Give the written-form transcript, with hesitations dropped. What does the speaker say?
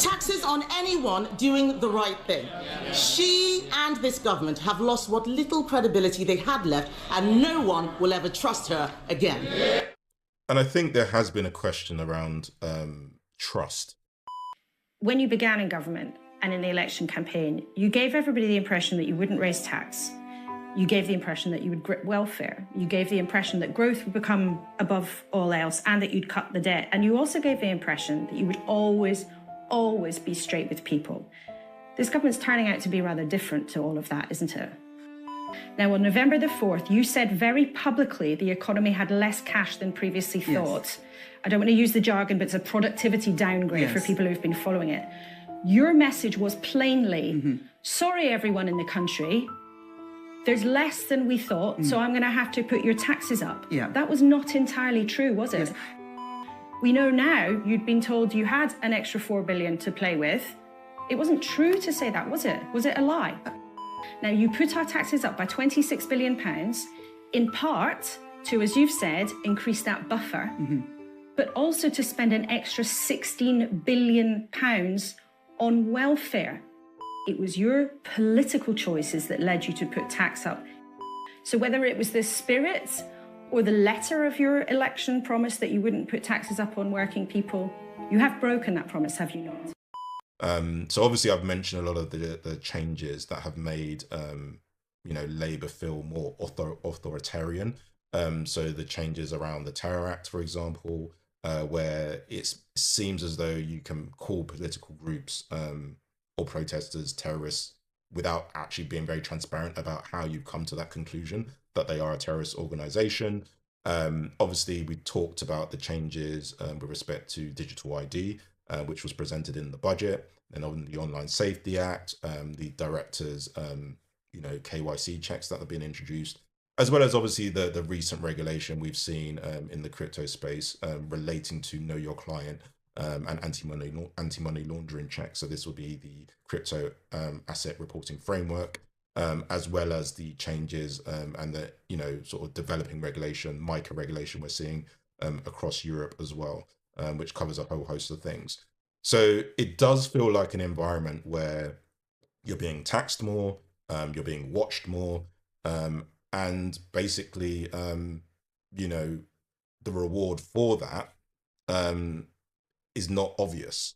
taxes on anyone doing the right thing. She and this government have lost what little credibility they had left, and no one will ever trust her again. And I think there has been a question around trust. When you began in government and in the election campaign, you gave everybody the impression that you wouldn't raise tax. You gave the impression that you would grip welfare. You gave the impression that growth would become above all else and that you'd cut the debt. And you also gave the impression that you would always be straight with people. This government's turning out to be rather different to all of that, isn't it? Now, on November the 4th, you said very publicly the economy had less cash than previously thought. Yes. I don't want to use the jargon, but it's a productivity downgrade for people who've been following it. Your message was plainly, sorry, everyone in the country, there's less than we thought, so I'm going to have to put your taxes up. Yeah. That was not entirely true, was it? Yes. We know now you'd been told you had an extra 4 billion to play with. It wasn't true to say that, was it? Was it a lie? Now, you put our taxes up by £26 billion, in part to, as you've said, increase that buffer, but also to spend an extra £16 billion on welfare. It was your political choices that led you to put tax up. So whether it was the spirit or the letter of your election promise that you wouldn't put taxes up on working people, you have broken that promise, have you not? So obviously I've mentioned a lot of the changes that have made, Labour feel more authoritarian. So the changes around the Terror Act, for example, where it seems as though you can call political groups or protesters terrorists without actually being very transparent about how you've come to that conclusion that they are a terrorist organization. Obviously, we talked about the changes with respect to digital ID, which was presented in the budget, and on the Online Safety Act, the directors, KYC checks that have been introduced, as well as obviously the recent regulation we've seen in the crypto space relating to know your client and anti-money laundering checks. So this will be the crypto asset reporting framework, as well as the changes and the sort of developing regulation, MiCA regulation we're seeing across Europe as well, which covers a whole host of things. So it does feel like an environment where you're being taxed more, you're being watched more, and basically, the reward for that is not obvious.